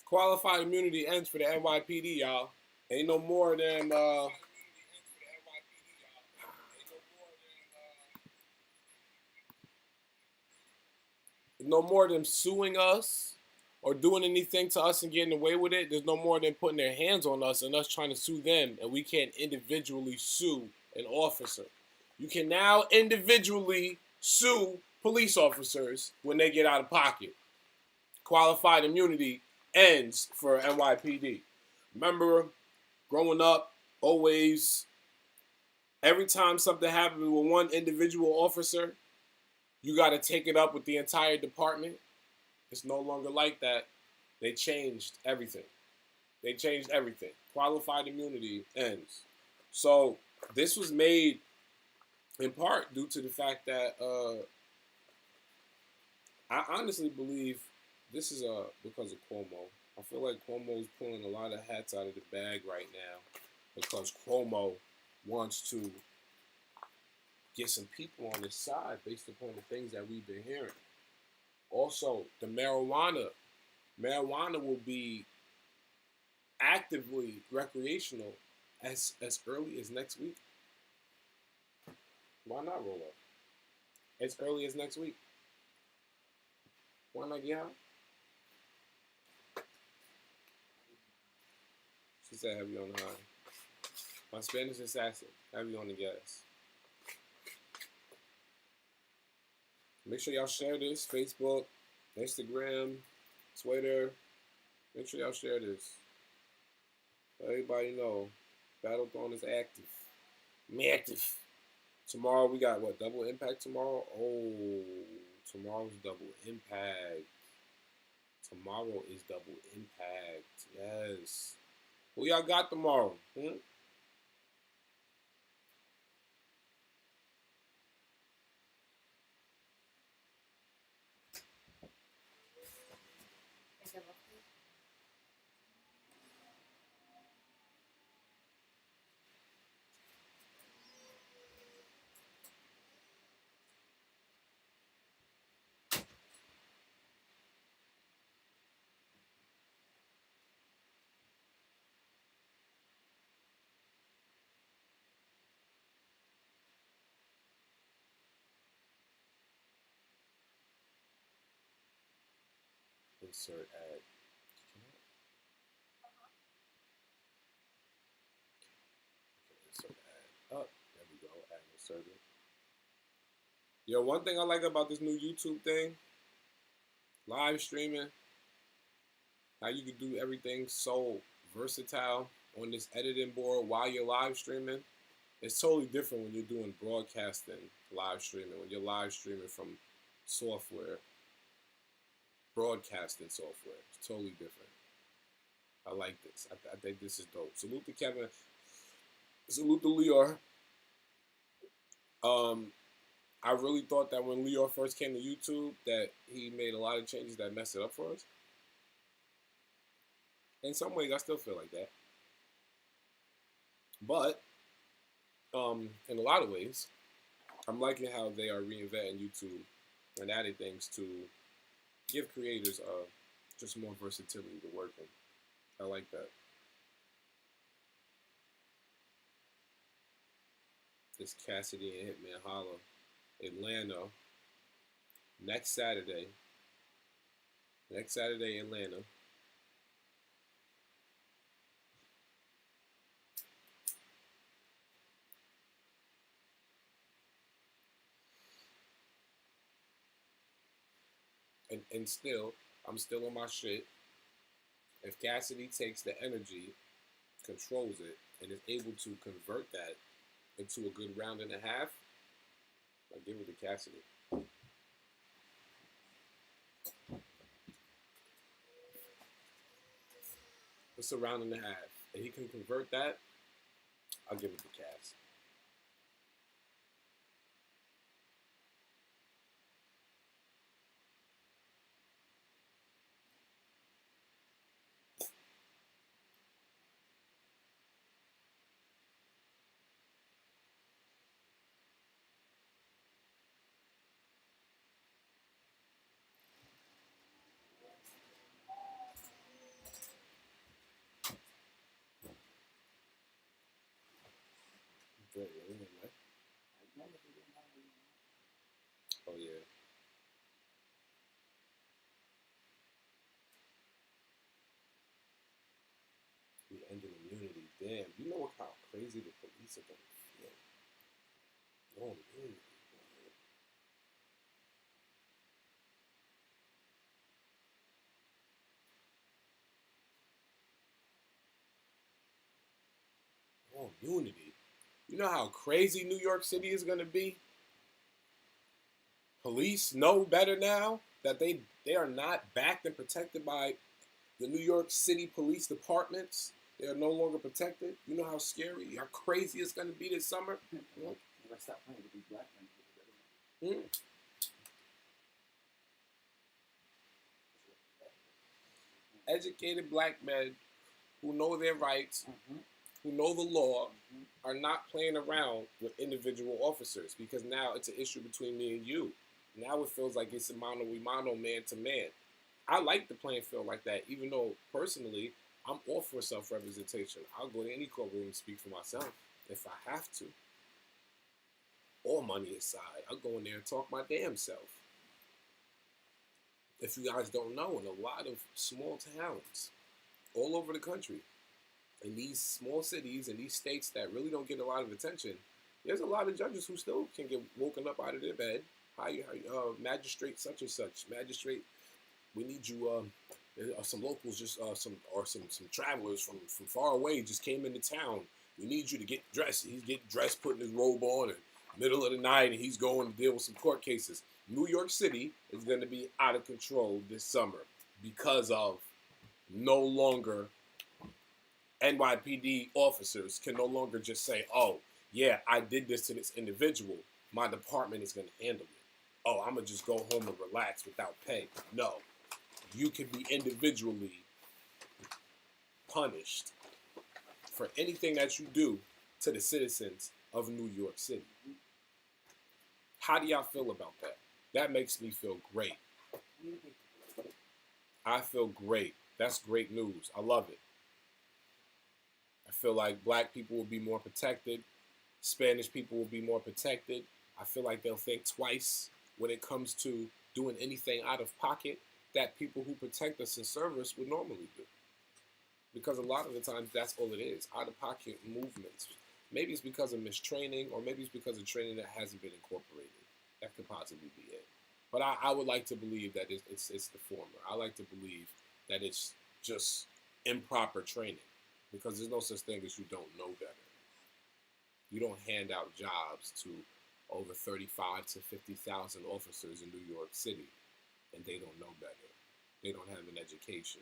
Qualified immunity ends for the NYPD, y'all. Ain't no more than no more than suing us or doing anything to us and getting away with it. There's no more than putting their hands on us and us trying to sue them, and we can't individually sue an officer. You can now individually sue police officers when they get out of pocket. Qualified immunity ends for NYPD. Remember, growing up, always, every time something happened with one individual officer, you got to take it up with the entire department. It's no longer like that. They changed everything. They changed everything. Qualified immunity ends. So this was made in part due to the fact that I honestly believe this is because of Cuomo. I feel like Cuomo is pulling a lot of hats out of the bag right now because Cuomo wants to get some people on his side based upon the things that we've been hearing. Also, the marijuana will be actively recreational as early as next week. Why not roll up? As early as next week. Why not get high? She said heavy on the high. My Spanish assassin, heavy on the gas. Make sure y'all share this. Facebook, Instagram, Twitter. Make sure y'all share this. Let everybody know. BattleThon is active. I'm active. Tomorrow we got what? Double impact tomorrow? Oh, tomorrow's double impact. Tomorrow is double impact. Yes. Who y'all got tomorrow? Insert ad. Insert ad. Oh, there we go. Ad inserted. Yo, one thing I like about this new YouTube thing, live streaming, how you can do everything so versatile on this editing board while you're live streaming. It's totally different when you're doing broadcasting live streaming, when you're live streaming from software, broadcasting software. It's totally different. I like this. I think this is dope. Salute to Kevin. Salute to Lior. I really thought that when Lior first came to YouTube that he made a lot of changes that messed it up for us. In some ways, I still feel like that. But in a lot of ways, I'm liking how they are reinventing YouTube and adding things to give creators just more versatility to work in. I like that. This Cassidy and Hitman Holla, Atlanta, next Saturday. Next Saturday, Atlanta. And still, I'm still on my shit. If Cassidy takes the energy, controls it, and is able to convert that into a good round and a half, I give it to Cassidy. It's a round and a half. And he can convert that, I'll give it to Cass. great, right? Oh yeah. We ended immunity. Damn, you know how crazy the police are gonna feel. No immunity. No immunity. You know how crazy New York City is gonna be? Police know better now that they are not backed and protected by the New York City police departments. They are no longer protected. You know how scary, how crazy it's going to be this summer? Stop playing with these black men. Mm. Educated black men who know their rights, who know the law, are not playing around with individual officers, because now it's an issue between me and you. Now it feels like it's a mano a mano, man to man. I like the playing field like that, even though personally I'm all for self-representation. I'll go to any courtroom and speak for myself if I have to. All money aside, I'll go in there and talk my damn self. If you guys don't know, in a lot of small towns all over the country, in these small cities, in these states that really don't get a lot of attention, there's a lot of judges who still can get woken up out of their bed. Hi, magistrate such and such, magistrate, we need you. Some locals just some travelers from far away just came into town. We need you to get dressed. He's getting dressed, putting his robe on, and middle of the night, and he's going to deal with some court cases. New York City is going to be out of control this summer because of no longer NYPD officers can no longer just say, "Oh, yeah, I did this to this individual. My department is going to handle it. Oh, I'm going to just go home and relax without pay." No. You can be individually punished for anything that you do to the citizens of New York City. How do y'all feel about that? That makes me feel great. I feel great. That's great news. I love it. I feel like black people will be more protected. Spanish people will be more protected. I feel like they'll think twice when it comes to doing anything out of pocket that people who protect us and serve us would normally do. Because a lot of the times that's all it is, out-of-pocket movements. Maybe it's because of mistraining, or maybe it's because of training that hasn't been incorporated. That could possibly be it. But I would like to believe that it's the former. I like to believe that it's just improper training, because there's no such thing as you don't know better. You don't hand out jobs to over 35 to 50,000 officers in New York City, and they don't know better. They don't have an education.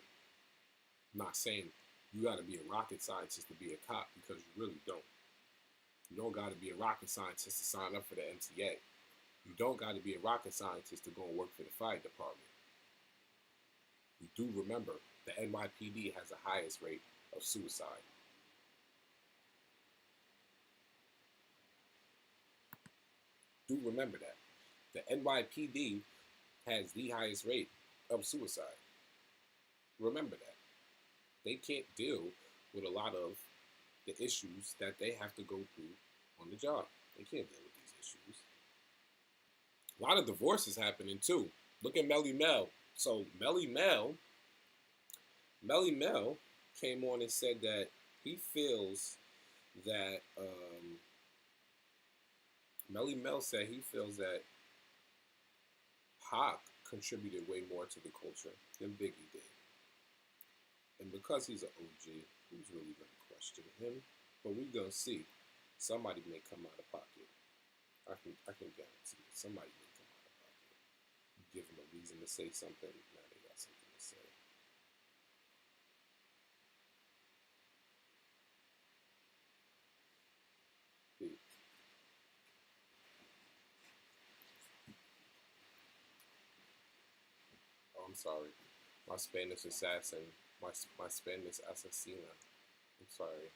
I'm not saying you got to be a rocket scientist to be a cop, because you really don't. You don't got to be a rocket scientist to sign up for the MTA. You don't got to be a rocket scientist to go and work for the fire department. You do remember the NYPD has the highest rate of suicide. Do remember that. The NYPD has the highest rate of suicide. Remember that. They can't deal with a lot of the issues that they have to go through on the job. They can't deal with these issues. A lot of divorces happening too. Look at Melly Mel. So Melly Mel came on and said that he feels that Melly Mel said he feels that Pac contributed way more to the culture than Biggie did. And because he's an OG, who's really going to question him? But we're going to see. Somebody may come out of pocket. I can guarantee it. Somebody may come out of pocket. Give them a reason to say something. Now they got something to say. Oh, I'm sorry. My Spanish assassin. My Spanish assassina. I'm sorry.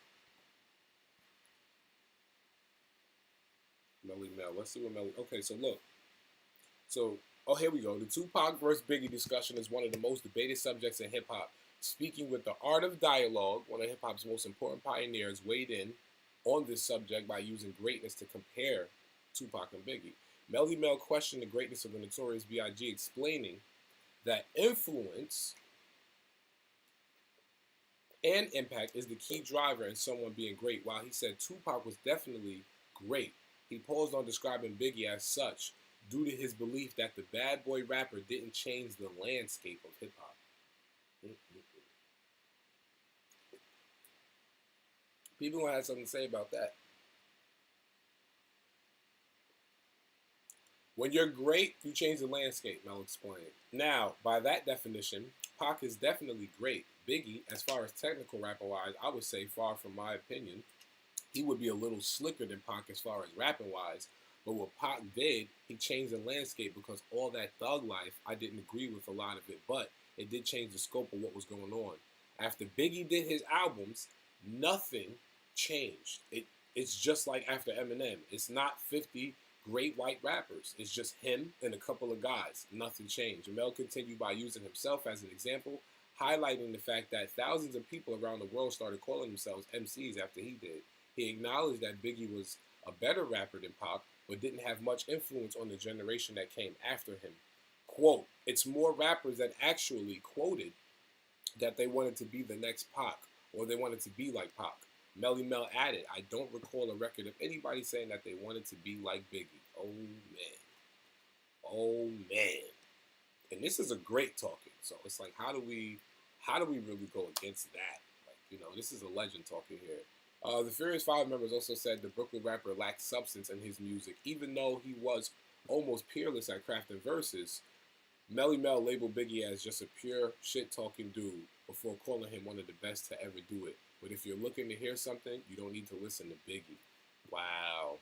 Melly Mel. Let's see what Melly. Okay, so look. So, oh, here we go. The Tupac versus Biggie discussion is one of the most debated subjects in hip hop. Speaking with the art of dialogue, one of hip hop's most important pioneers weighed in on this subject by using greatness to compare Tupac and Biggie. Melly Mel questioned the greatness of the Notorious B.I.G., explaining that influence and impact is the key driver in someone being great. While he said Tupac was definitely great, he paused on describing Biggie as such due to his belief that the bad boy rapper didn't change the landscape of hip-hop. People gonna have something to say about that. When you're great, you change the landscape, Mel explained. Now, by that definition, Pac is definitely great. Biggie, as far as technical rapper-wise, I would say, far from my opinion, he would be a little slicker than Pac as far as rapping-wise. But what Pac did, he changed the landscape because all that thug life, I didn't agree with a lot of it, but it did change the scope of what was going on. After Biggie did his albums, nothing changed. It's just like after Eminem. It's not 50 great white rappers. It's just him and a couple of guys. Nothing changed. And Mel continued by using himself as an example, highlighting the fact that thousands of people around the world started calling themselves MCs after he did. He acknowledged that Biggie was a better rapper than Pac, but didn't have much influence on the generation that came after him. Quote, it's more rappers that actually quoted that they wanted to be the next Pac, or they wanted to be like Pac. Melly Mel added, I don't recall a record of anybody saying that they wanted to be like Biggie. Oh, man. Oh, man. And this is a great talking. So it's like, how do we really go against that? Like, you know, this is a legend talking here. The Furious Five members also said the Brooklyn rapper lacked substance in his music. Even though he was almost peerless at crafting verses, Melly Mel labeled Biggie as just a pure shit-talking dude before calling him one of the best to ever do it. But if you're looking to hear something, you don't need to listen to Biggie. Wow.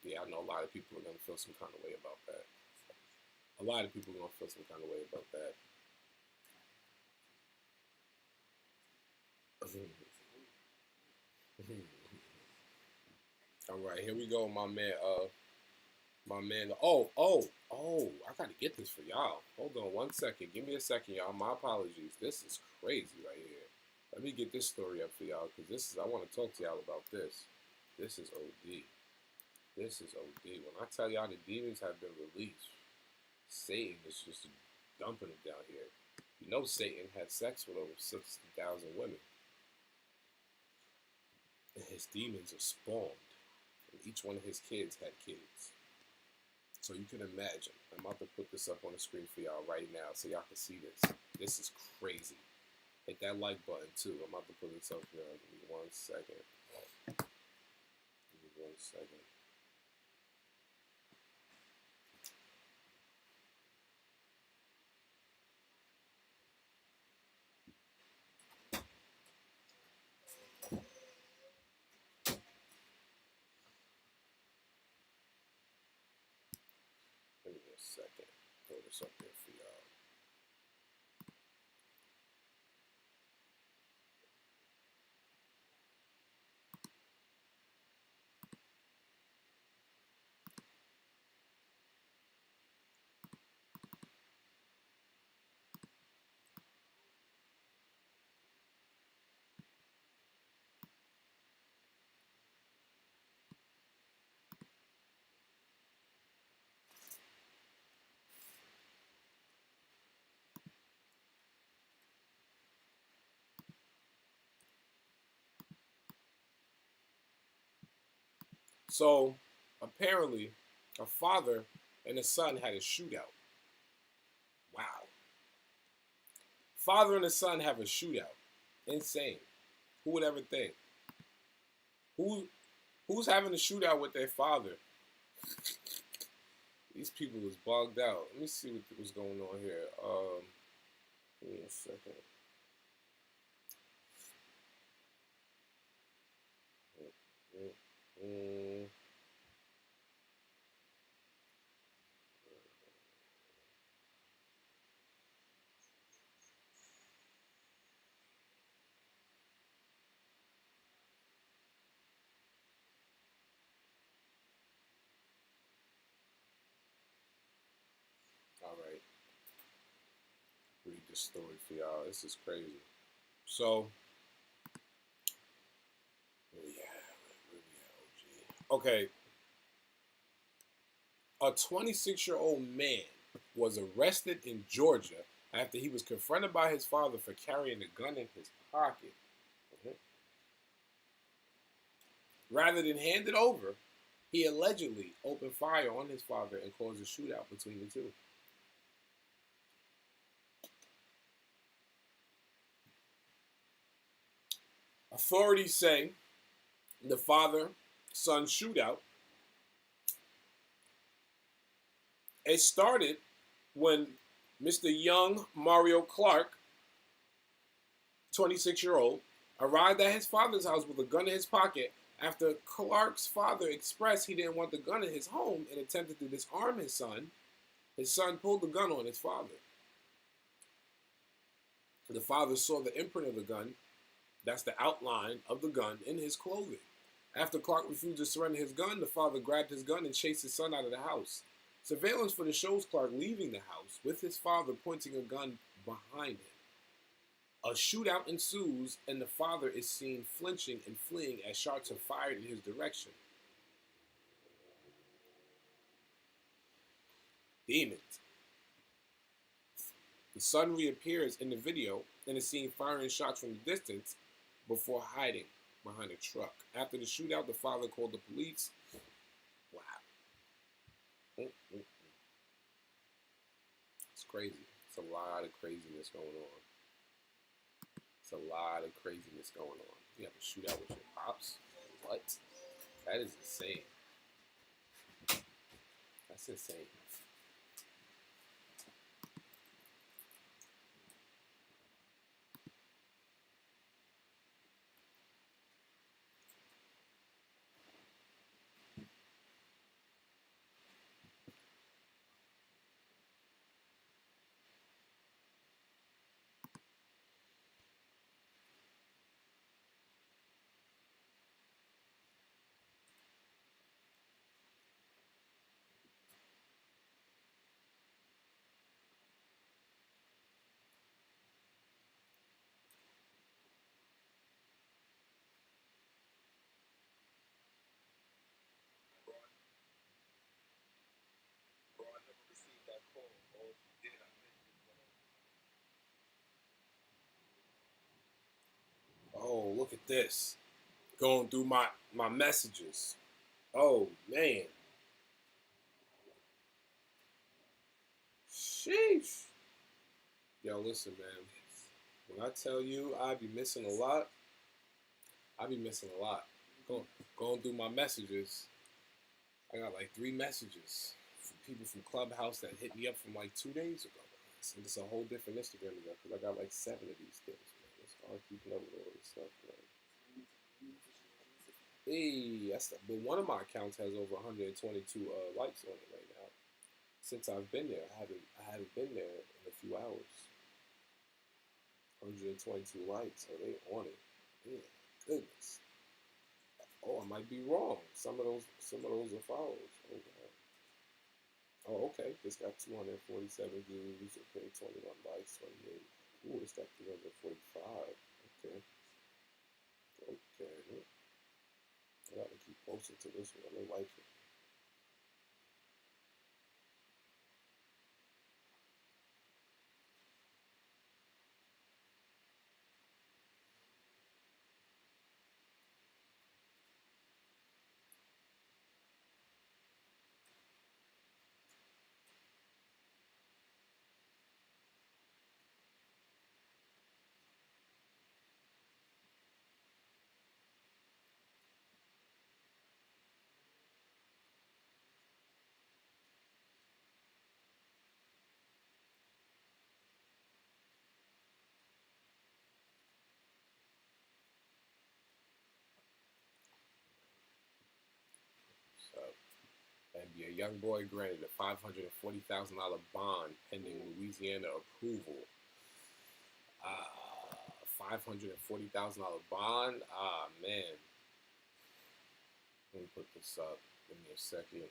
Yeah, I know a lot of people are going to feel some kind of way about that. A lot of people are going to feel some kind of way about that. All right, here we go, my man. I gotta get this for y'all. Hold on 1 second. Give me a second, y'all. My apologies. This is crazy right here. Let me get this story up for y'all because I want to talk to y'all about this. This is OD. This is OD. When I tell y'all the demons have been released, Satan is just dumping them down here. You know Satan had sex with over 60,000 women. And his demons are spawned. And each one of his kids had kids. So you can imagine. I'm about to put this up on the screen for y'all right now so y'all can see this. This is crazy. Hit that like button too. I'm about to put this up here. Give me 1 second. Give me 1 second. Give me a second. Throw this up there for y'all. So apparently, a father and a son had a shootout. Wow. Father and a son have a shootout. Insane. Who would ever think? Who's having a shootout with their father? These people was bogged out. Let me see what's going on here. Give me a second. All right. Read this story for y'all. This is crazy. So, where we at? Okay, a 26-year-old man was arrested in Georgia after he was confronted by his father for carrying a gun in his pocket. Rather than hand it over, he allegedly opened fire on his father and caused a shootout between the two. Authorities say the father-son shootout, it started when Mr. Young Mario Clark, 26-year-old, arrived at his father's house with a gun in his pocket after Clark's father expressed he didn't want the gun in his home and attempted to disarm his son. His son pulled the gun on his father. The father saw the imprint of the gun, that's the outline of the gun, in his clothing. After Clark refused to surrender his gun, the father grabbed his gun and chased his son out of the house. Surveillance footage shows Clark leaving the house with his father pointing a gun behind him. A shootout ensues, and the father is seen flinching and fleeing as shots are fired in his direction. Demons. The son reappears in the video and is seen firing shots from the distance before hiding behind a truck. After the shootout, the father called the police. Wow. It's crazy. It's a lot of craziness going on. It's a lot of craziness going on. You have a shootout with your pops? What? That is insane. That's insane. Oh, look at this. Going through my messages. Oh, man. Sheesh. Yo, listen, man. When I tell you I be missing a lot, I be missing a lot. Going through my messages, I got like 3 messages from people from Clubhouse that hit me up from like 2 days ago. So it's a whole different Instagram now because I got like 7 of these things, man. It's hard keeping up with all this stuff, man. Hey, but one of my accounts has over 122 likes on it right now. Since I've been there, I haven't been there in a few hours. 122 likes, so they on it. Yeah, goodness. Oh, I might be wrong. Some of those are follows. Oh, okay. This got 247 views. Okay, 21 likes, 28. Ooh, this got 345. Okay. Okay. I gotta keep posting to this one. I like it. So, and be a young boy granted a $540,000 bond pending Louisiana approval. $540,000 bond. Ah, man. Let me put this up. Give me a second.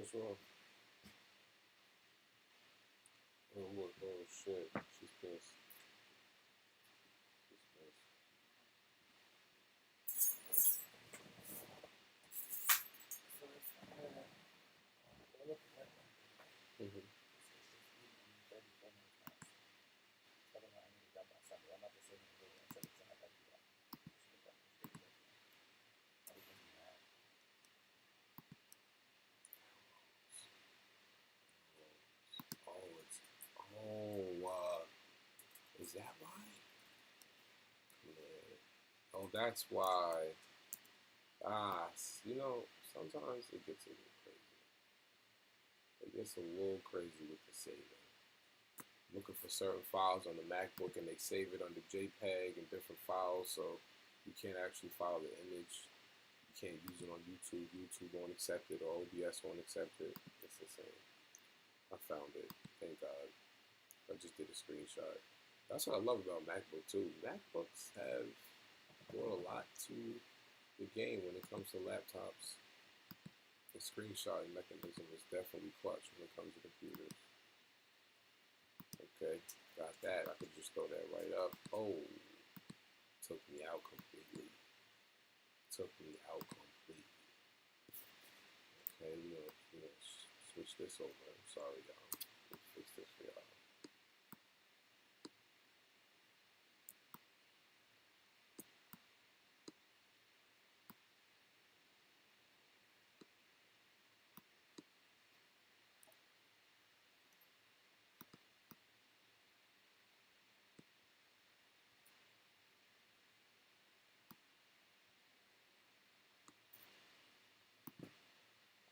What's wrong? Oh, look. Oh, shit. She's pissed. She's pissed. Mm-hmm. Is that why? Man. Oh, that's why. You know, sometimes it gets a little crazy. It gets a little crazy with the saving. Looking for certain files on the MacBook and they save it under JPEG and different files, so you can't actually file the image. You can't use it on YouTube. YouTube won't accept it, or OBS won't accept it. It's insane. I found it. Thank God. I just did a screenshot. That's what I love about MacBook too. MacBooks have brought a lot to the game when it comes to laptops. The screenshotting mechanism is definitely clutch when it comes to computers. Okay, got that. I could just throw that right up. Oh, took me out completely. Took me out completely. Okay, we're gonna switch this over. I'm sorry, y'all. Let's fix this for y'all.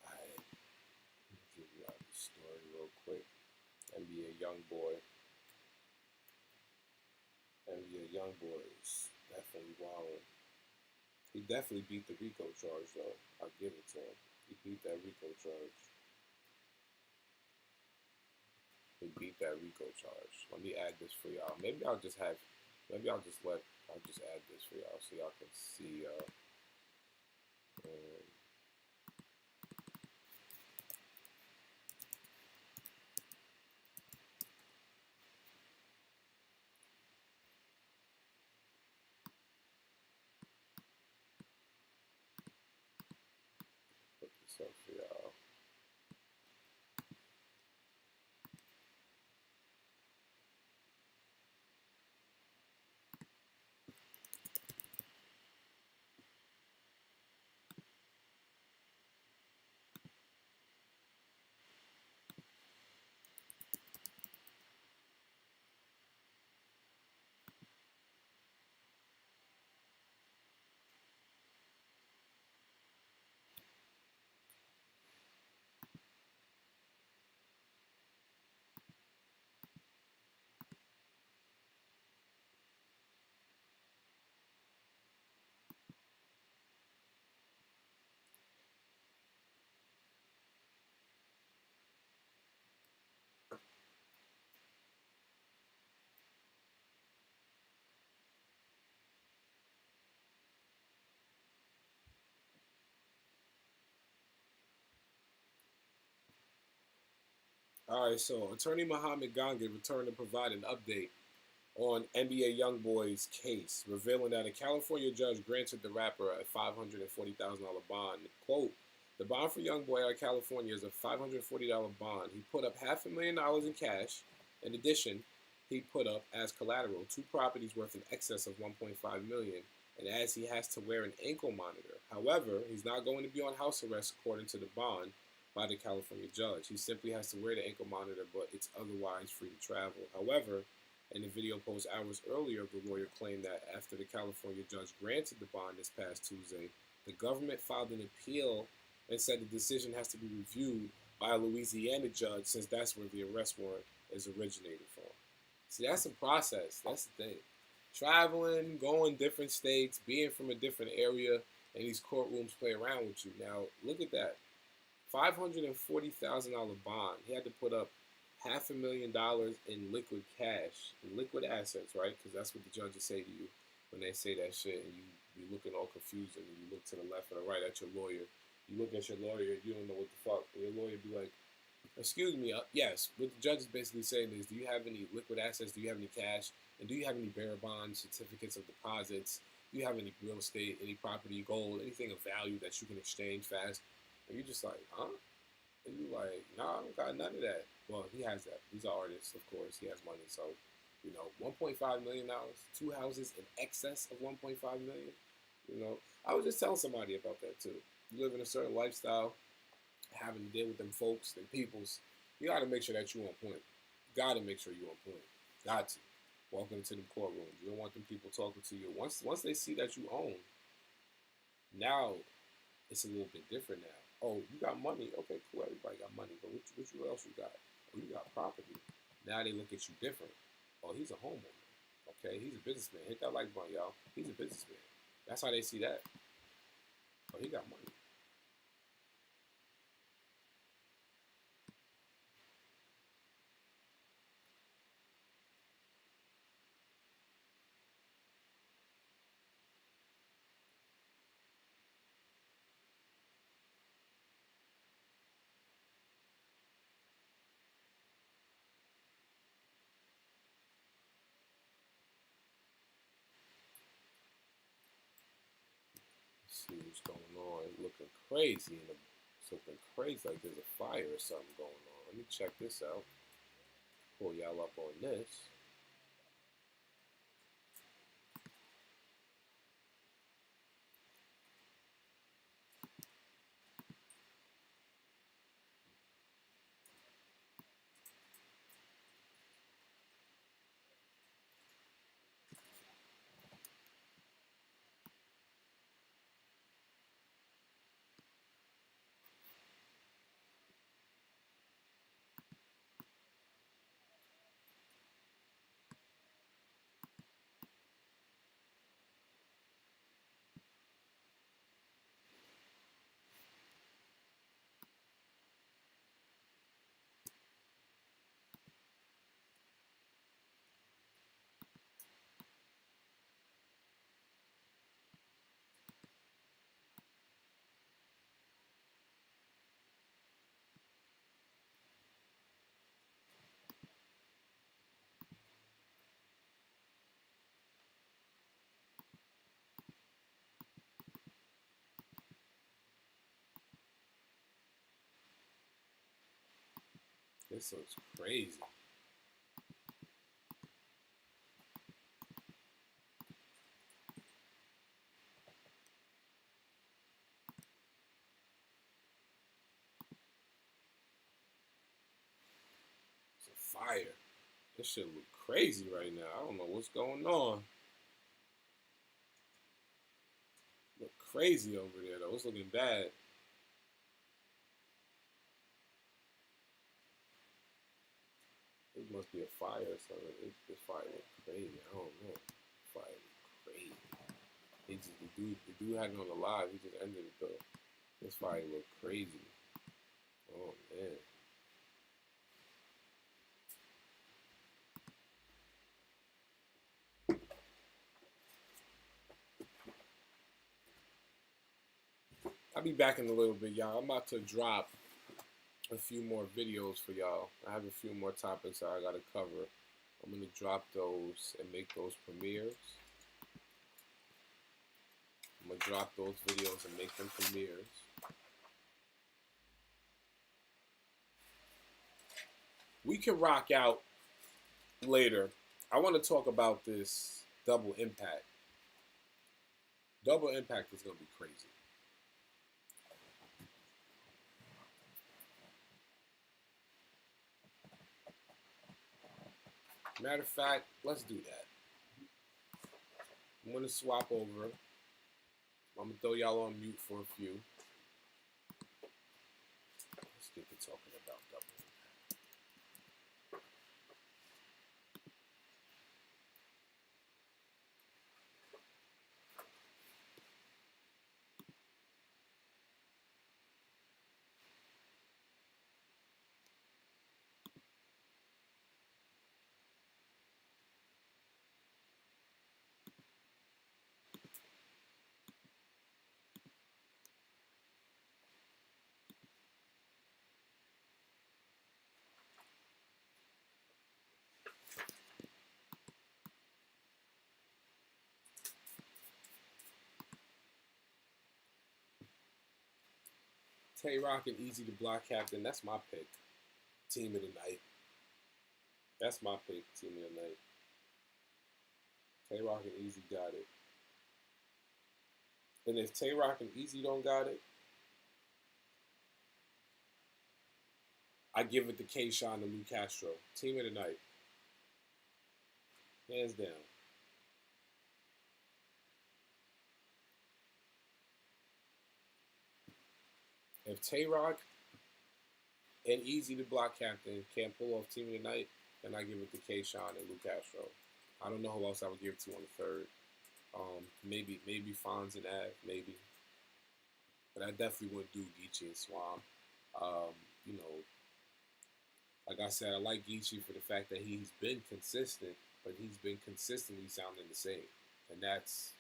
Alright, give y'all the story real quick. NBA Youngboy is definitely wilding. He definitely beat the RICO charge, though. I'll give it to him. He beat that RICO charge. Let me add this for y'all. Maybe I'll just add this for y'all so y'all can see. Put this up for y'all. All right, so Attorney Mohammed Gangi returned to provide an update on NBA YoungBoy's case, revealing that a California judge granted the rapper a $540,000 bond. Quote, the bond for YoungBoy out of California is a $540 bond. He put up $500,000 in cash. In addition, he put up as collateral 2 properties worth in excess of $1.5 million, and as he has to wear an ankle monitor. However, he's not going to be on house arrest according to the bond by the California judge. He simply has to wear the ankle monitor, but it's otherwise free to travel. However, in the video post hours earlier, the lawyer claimed that after the California judge granted the bond this past Tuesday, the government filed an appeal and said the decision has to be reviewed by a Louisiana judge since that's where the arrest warrant is originated from. See, that's a process. That's the thing. Traveling, going different states, being from a different area, and these courtrooms play around with you. Now, look at that. $540,000 bond. He had to put up $500,000 in liquid cash, in liquid assets, right? Because that's what the judges say to you when they say that shit, and you looking all confused, and you look to the left or the right at your lawyer, You look at your lawyer, you don't know what the fuck. And your lawyer be like, excuse me, yes. What the judge is basically saying is, do you have any liquid assets? Do you have any cash? And do you have any bearer bonds, certificates of deposits? Do you have any real estate, any property, gold, anything of value that you can exchange fast? And you're just like, huh? And you're like, nah, I don't got none of that. Well, he has that. He's an artist, of course. He has money. So, you know, $1.5 million, two houses in excess of $1.5 million. You know, I was just telling somebody about that too. You live in a certain lifestyle, having to deal with them folks, them peoples. You got to make sure that you're on point. Got to make sure you're on point. Got to. Walking into them courtrooms, you don't want them people talking to you. Once they see that you own, now it's a little bit different now. Oh, you got money. Okay, cool. Everybody got money. But what else you got? Oh, you got property. Now they look at you different. Oh, he's a homeowner. Okay, he's a businessman. Hit that like button, y'all. He's a businessman. That's how they see that. Oh, he got money. Let's see what's going on. It's looking crazy. It's looking crazy like there's a fire or something going on. Let me check this out. Pull y'all up on this. This looks crazy. It's a fire. This shit look crazy right now. I don't know what's going on. Look crazy over there though. It's looking bad. It must be a fire or something. This fire look crazy. I don't know. Fire look crazy. The dude had it on the live. He just ended it though. This fire look crazy. Oh man. I'll be back in a little bit, y'all. I'm about to drop a few more videos for y'all. I have a few more topics that I gotta cover. I'm gonna drop those and make those premieres. I'm gonna drop those videos and make them premieres. We can rock out later. I want to talk about this double impact. Double impact is gonna be crazy. Matter of fact, let's do that. I'm gonna swap over. I'm gonna throw y'all on mute for a few. Let's get to talking about double. Tay-Rock and Eazy the Block Captain. That's my pick. Team of the night. That's my pick. Team of the night. Tay-Rock and Eazy got it. And if Tay-Rock and Eazy don't got it, I give it to K-Shine and Lou Castro. Team of the night. Hands down. If Tay-Rock and Eazy the Block Captain can't pull off Team of the night, then I give it to K-Shine and Lou Castro. I don't know who else I would give it to on the third. Maybe Fonz and Av, maybe. But I definitely wouldn't do Geechee and Swamp. You know, like I said, I like Geechee for the fact that he's been consistent, but he's been consistently sounding the same. And that's,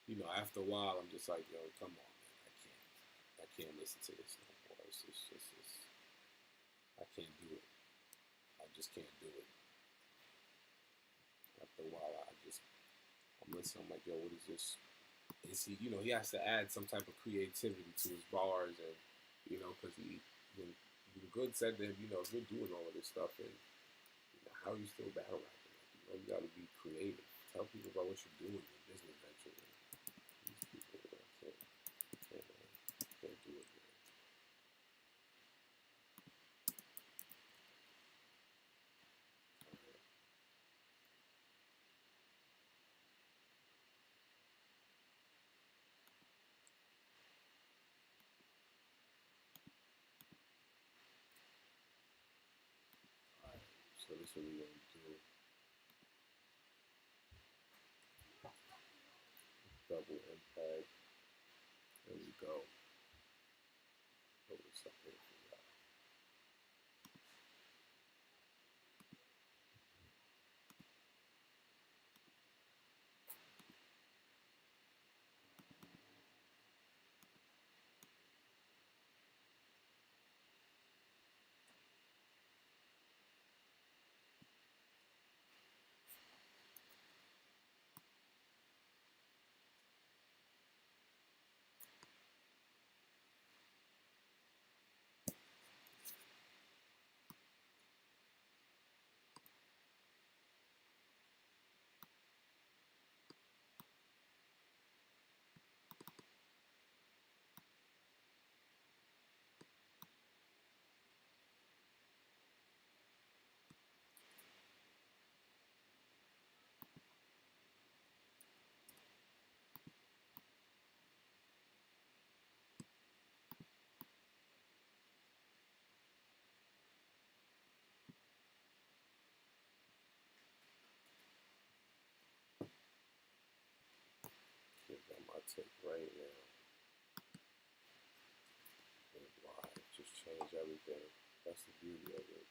you know, after a while, I'm just like, yo, come on, man, I can't listen to this no more. I can't do it. I just can't do it. After a while, I'm listening. I'm like, yo, what is this? Is he, you know, he has to add some type of creativity to his bars, and you know, because when Good said to him, you know, if you're doing all of this stuff, and you know, how are you still battle rapping? Like, you know, you got to be creative. Tell people about what you're doing in business ventures. And these people, can't do it, man. So this is what we're going to do. Double impact. There we go. Put this up here for y'all. Give them my take right now. Live. Just change everything. That's the beauty of it.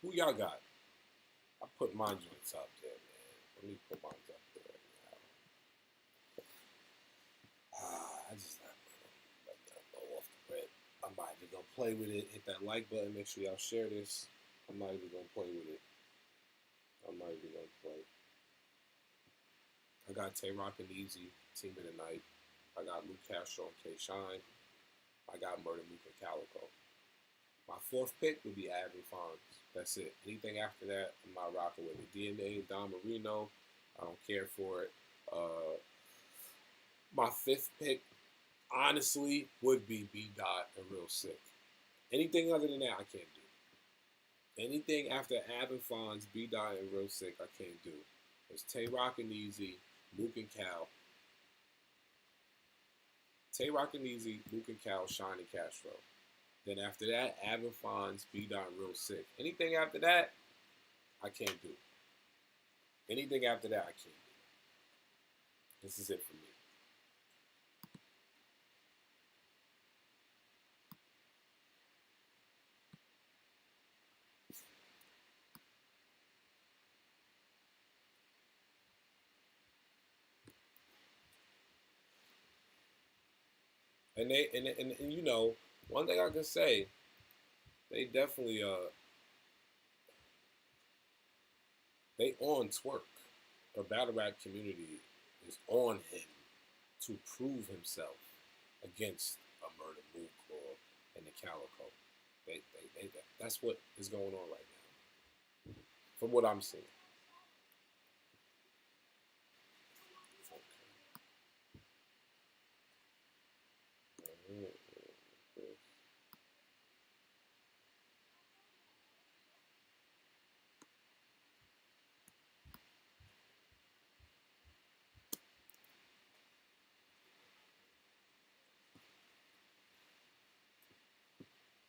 Who y'all got? I put my joints up there, man. Let me put mine up there now. I just let that go off the rip. I'm not even gonna play with it. Hit that like button. Make sure y'all share this. I'm not even gonna play with it. I'm not even gonna play. I got Tay-Rock and Eazy, Team of the Night. I got Luke Castro and K-Shine. I got Murder Mook and Calico. My fourth pick would be Av and Fonz. That's it. Anything after that, I'm not rocking with it. DNA, Don Marino, I don't care for it. My fifth pick, honestly would be B Dot and Real Sick. Anything other than that, I can't do. Anything after Ab and Fonz, B Dot and Real Sick, I can't do. It's Tay Rock and Eazy, Mook and Cal. Tay Rock and Eazy, Mook and Cal, Shine and Castro. Then after that, Ab and Fonz, B Dot and Real Sick. Anything after that, I can't do. Anything after that, I can't do. This is it for me. And you know, one thing I can say, they definitely they on Twerk. The battle rap community is on him to prove himself against a Murder Mook or in the Calico. That's what is going on right now, from what I'm seeing.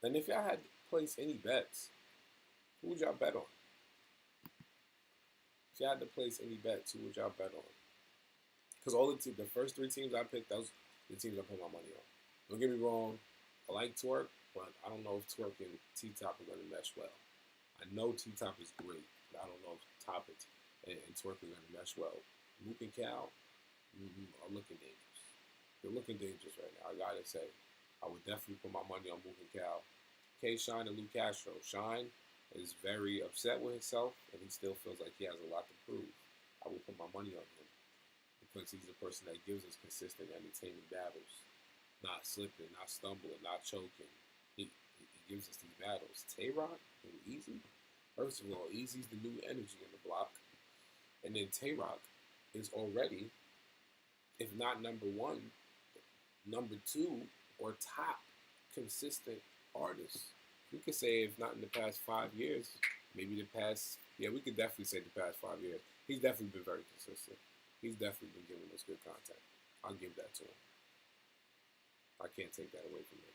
And if y'all had to place any bets, who would y'all bet on? If y'all had to place any bets, who would y'all bet on? Because the first three teams I picked, those the teams I put my money on. Don't get me wrong, I like Twerk, but I don't know if Twerk and T-Top are going to mesh well. I know T-Top is great, but I don't know if Top and Twerk are going to mesh well. Mook and Cal are looking dangerous. They're looking dangerous right now, I gotta say. I would definitely put my money on Mook and Cal. K. Shine and Lou Castro. Shine is very upset with himself, and he still feels like he has a lot to prove. I will put my money on him because he's a person that gives us consistent, entertaining battles. Not slipping, not stumbling, not choking. He gives us these battles. Tay-Rock and Eazy. First of all, Eazy's the new energy in the block. And then Tay-Rock is already, if not number one, number two, or top consistent artist. We could say if not in the past 5 years, maybe the past, yeah, we could definitely say the past 5 years. He's definitely been very consistent. He's definitely been giving us good content. I'll give that to him. I can't take that away from him.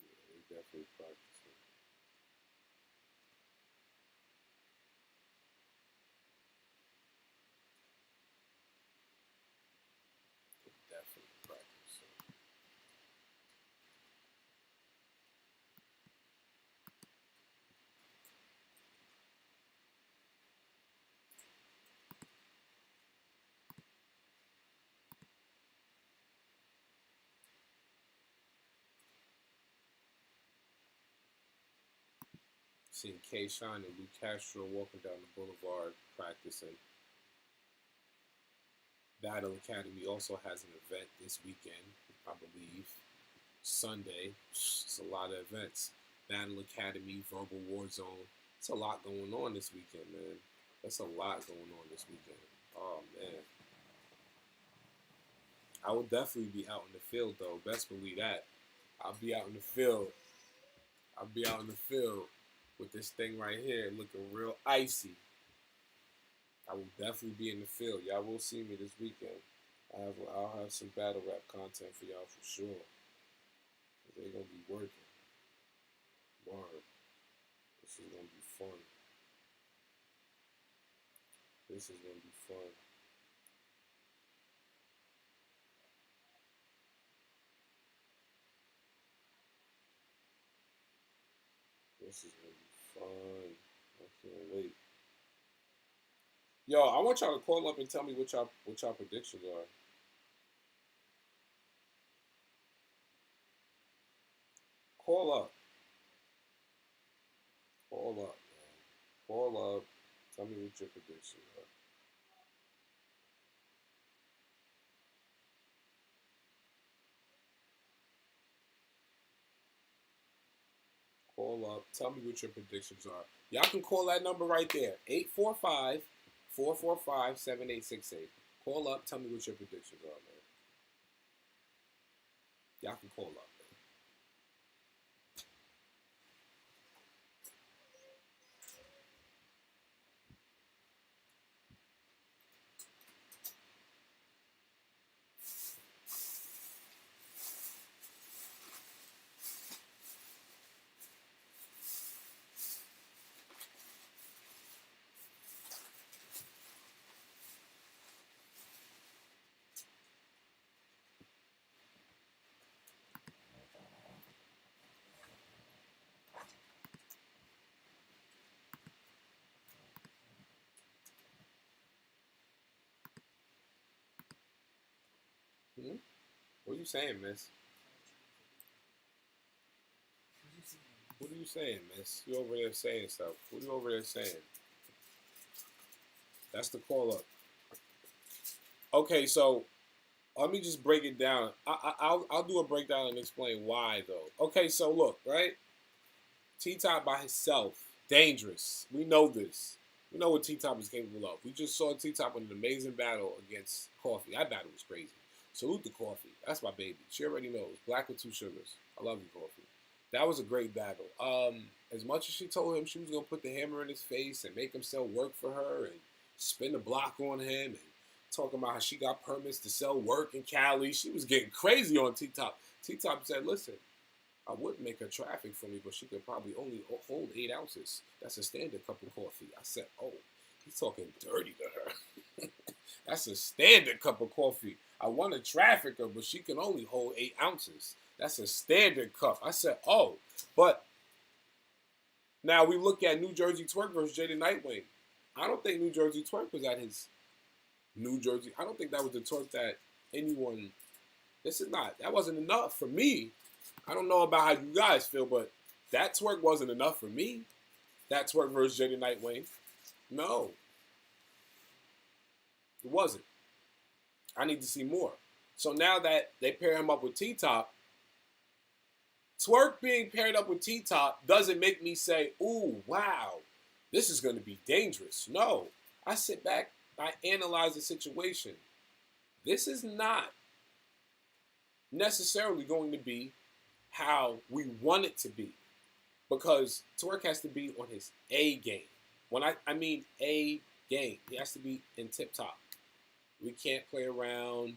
Yeah, they definitely practicing. They definitely practicing. Seeing K. Shine and Lou Castro walking down the boulevard practicing. Battle Academy also has an event this weekend, I believe. Sunday. It's a lot of events. Battle Academy, Verbal War Zone. It's a lot going on this weekend, man. That's a lot going on this weekend. Oh, man. I will definitely be out in the field, though. Best believe that. I'll be out in the field. I'll be out in the field with this thing right here looking real icy. I will definitely be in the field. Y'all will see me this weekend. I'll have some battle rap content for y'all for sure. They're gonna be working. Word. This is gonna be fun. This is gonna be fun. This is gonna be fun. I can't wait. Yo, I want y'all to call up and tell me what y'all predictions are. Call up. Call up, man. Call up. Tell me what your predictions are. Call up. Tell me what your predictions are. Y'all can call that number right there. 845-445-7868. Call up. Tell me what your predictions are, man. Y'all can call up. What are you saying, miss? What are you saying, miss? You over there saying stuff. What are you over there saying? That's the call up. Okay, so let me just break it down. I'll do a breakdown and explain why, though. Okay, so look, right? T-Top by himself, dangerous. We know this. We know what T-Top is capable of. We just saw T-Top in an amazing battle against Coffee. That battle was crazy. Salute to Coffee. That's my baby. She already knows. Black with 2 sugars. I love you, Coffee. That was a great battle. As much as she told him she was going to put the hammer in his face and make him sell work for her and spin the block on him and talking about how she got permits to sell work in Cali, she was getting crazy on T-Top. T-Top said, listen, I would make her traffic for me, but she could probably only hold 8 ounces. That's a standard cup of coffee. I said, oh, he's talking dirty to her. That's a standard cup of coffee. I want to traffic her, but she can only hold 8 ounces. That's a standard cup. I said, oh, but now we look at New Jersey Twerk versus Jada Nightwing. I don't think New Jersey Twerk was at his New Jersey. I don't think that was the twerk that anyone. That wasn't enough for me. I don't know about how you guys feel, but that twerk wasn't enough for me. That twerk versus Jada Nightwing. No. It wasn't. I need to see more. So now that they pair him up with T-Top, twerk being paired up with T-Top doesn't make me say, ooh, wow, this is going to be dangerous. No. I sit back, I analyze the situation. This is not necessarily going to be how we want it to be, because twerk has to be on his A game. When I mean A game, he has to be in tip top. We can't play around.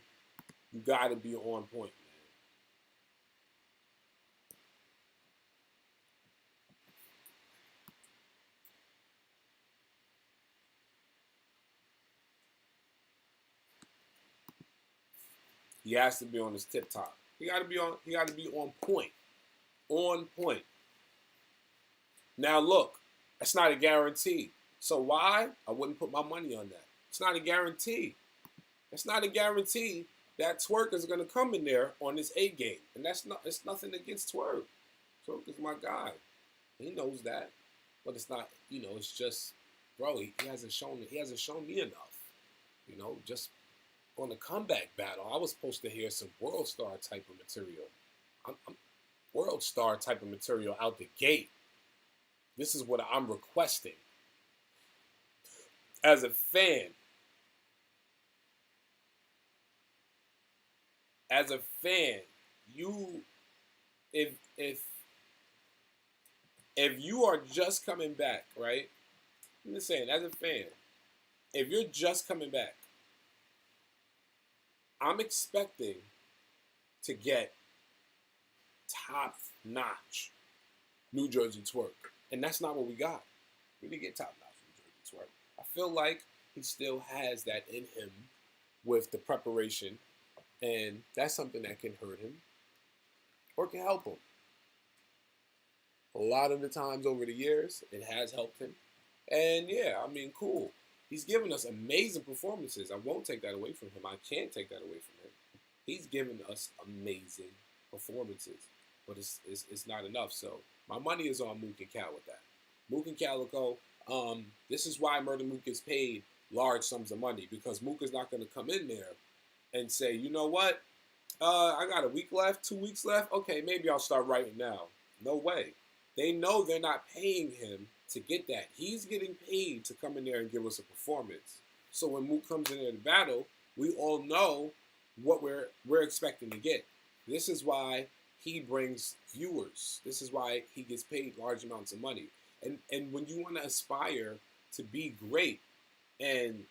You got to be on point, man. He has to be on his tip top. He got to be on point. On point. Now look, that's not a guarantee. So why? I wouldn't put my money on that. It's not a guarantee. It's not a guarantee that Twerk is going to come in there on his A game. And it's nothing against Twerk. Twerk is my guy. He knows that. But it's not, it's just, bro, he hasn't shown me enough. Just on the comeback battle, I was supposed to hear some World Star type of material. I'm World Star type of material out the gate. This is what I'm requesting. As a fan, if you are just coming back, right? I'm just saying, as a fan, if you're just coming back, I'm expecting to get top-notch New Jersey Twerk. And that's not what we got. We didn't get top-notch New Jersey Twerk. I feel like he still has that in him with the preparation. And that's something that can hurt him or can help him. A lot of the times over the years, it has helped him. And yeah, cool. He's given us amazing performances. I won't take that away from him. I can't take that away from him. He's given us amazing performances. But it's not enough. So my money is on Mook and Cal with that. Mook and Calico, This is why Murder Mook gets paid large sums of money, because Mook is not going to come in there and say, you know what, I got a week left, 2 weeks left. Okay, maybe I'll start writing now. No way. They know they're not paying him to get that. He's getting paid to come in there and give us a performance. So when Mook comes in the battle, we all know what we're expecting to get. This is why he brings viewers. This is why he gets paid large amounts of money. And when you want to aspire to be great, and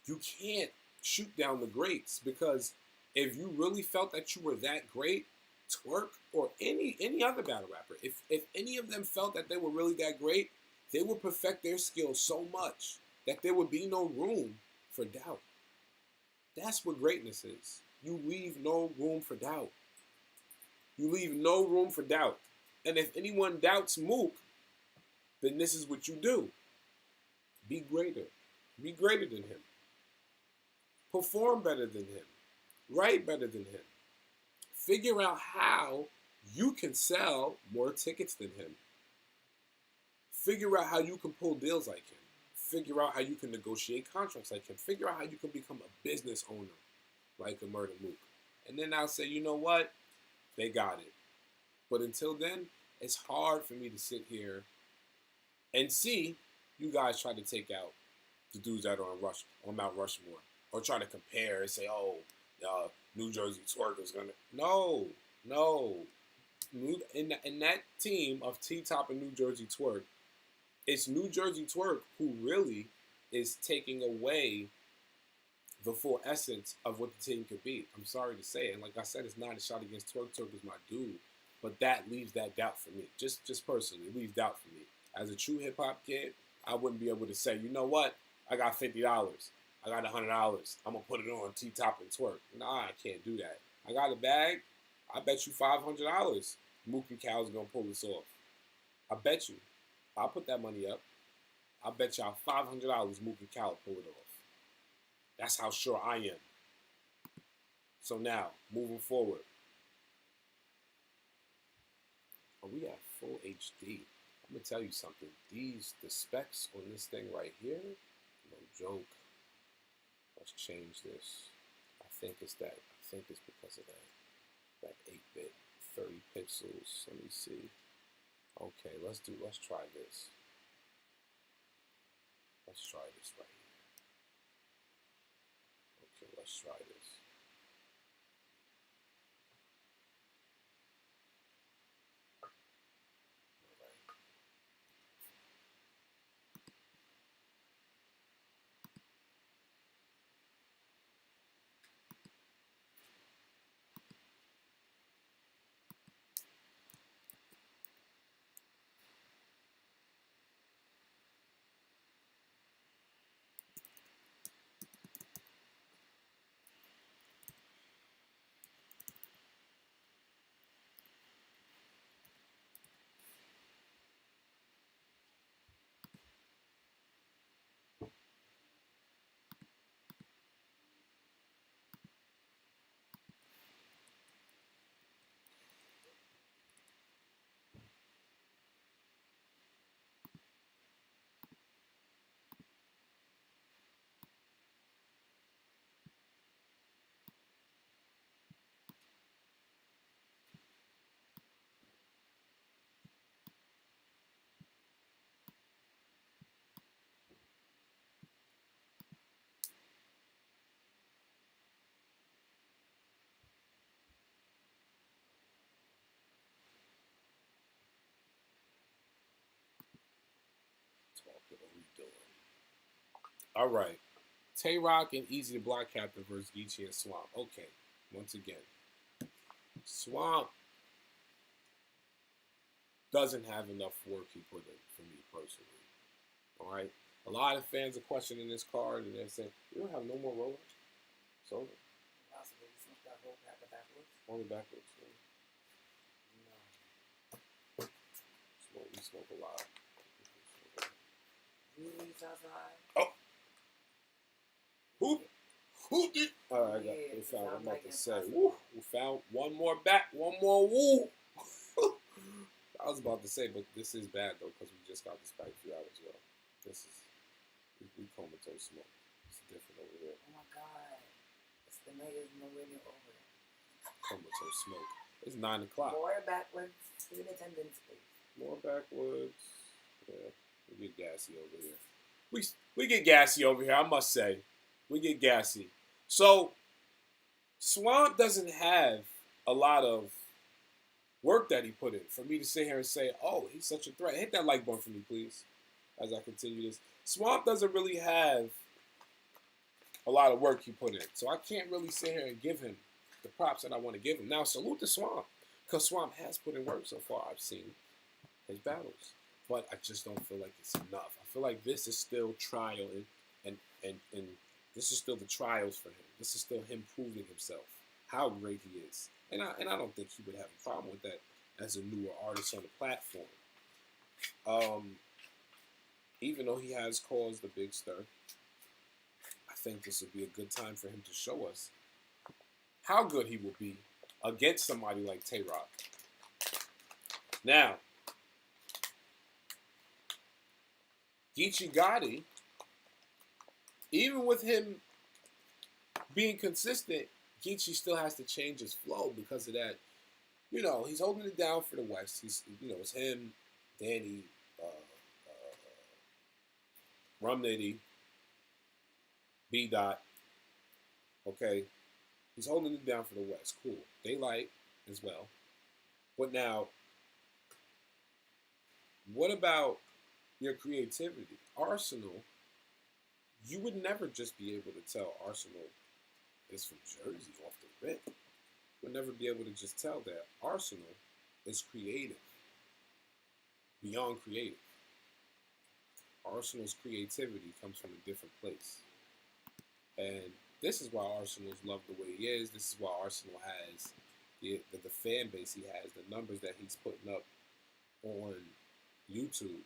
you can't shoot down the greats, because if you really felt that you were that great, Twerk or any other battle rapper, if any of them felt that they were really that great, they would perfect their skills so much that there would be no room for doubt. That's what greatness is. You leave no room for doubt. You leave no room for doubt. And if anyone doubts Mook, then this is what you do. Be greater. Be greater than him. Perform better than him. Write better than him. Figure out how you can sell more tickets than him. Figure out how you can pull deals like him. Figure out how you can negotiate contracts like him. Figure out how you can become a business owner like a Murder Mook. And then I'll say, you know what? They got it. But until then, it's hard for me to sit here and see you guys try to take out the dudes that are on Mount Rushmore, or try to compare and say, oh, New Jersey Twerk is gonna. No. In that team of T-Top and New Jersey Twerk, it's New Jersey Twerk who really is taking away the full essence of what the team could be. I'm sorry to say it. And like I said, it's not a shot against Twerk. Twerk is my dude. But that leaves that doubt for me. Just personally, it leaves doubt for me. As a true hip-hop kid, I wouldn't be able to say, you know what? I got $50. I got $100. I'm going to put it on T-Top and Twerk. Nah, I can't do that. I got a bag. I bet you $500 Mook and Cal's going to pull this off. I bet you. I'll put that money up. I bet y'all $500 Mook and Cal pull it off. That's how sure I am. So now, moving forward. Are we at full HD? I'm going to tell you something. The specs on this thing right here, no joke. Let's change this. I think it's because of that 8-bit, 30 pixels. Let me see. Okay, let's try this. Let's try this right here. Okay, let's try this. What we doing? All right. Tay Rock and Eazy the Block Captain versus Geechee and Swamp. Okay. Once again, Swamp doesn't have enough work he put in for me personally. All right. A lot of fans are questioning this card and they're saying, "You don't have no more rollers." So Possibly smoke that whole pack of backwards. only backwards. No. We smoke a lot. Really, outside. Oh. Who did? All right, Yeah, we found. I'm about like to say. impossible. Woo, we found one more back. One more woo. I was about to say, but this is bad though because we just got this back a few hours ago. This is we comatose smoke. It's different over here. Oh my god. It's the night is nowhere near over. Comatose smoke. It's 9 o'clock. More backwards. Even attendance, please. More backwoods. Yeah, we get gassy over here. We get gassy over here, I must say. We get gassy. So, Swamp doesn't have a lot of work that he put in for me to sit here and say, oh, he's such a threat. Hit that like button for me, please, as I continue this. Swamp doesn't really have a lot of work he put in. So I can't really sit here and give him the props that I want to give him. Now, salute to Swamp, because Swamp has put in work so far. I've seen his battles. But I just don't feel like it's enough. I feel like this is still trial, and this is still the trials for him. This is still him proving himself, how great he is. And I don't think he would have a problem with that as a newer artist on the platform. Even though he has caused a big stir, I think this would be a good time for him to show us how good he will be against somebody like Tay-Rock. Now, Geechee Gotti, even with him being consistent, Geechee still has to change his flow because of that. You know, he's holding it down for the West. He's, it's him, Danny, Rum Nitty, B. Dot. Okay, he's holding it down for the West. Cool. Daylight as well. But now, what about your creativity? Arsenal, you would never just be able to tell Arsenal is from Jersey off the rip. You would never be able to just tell that. Arsenal is creative, beyond creative. Arsenal's creativity comes from a different place. And this is why Arsenal's loved the way he is. This is why Arsenal has the fan base he has, the numbers that he's putting up on YouTube.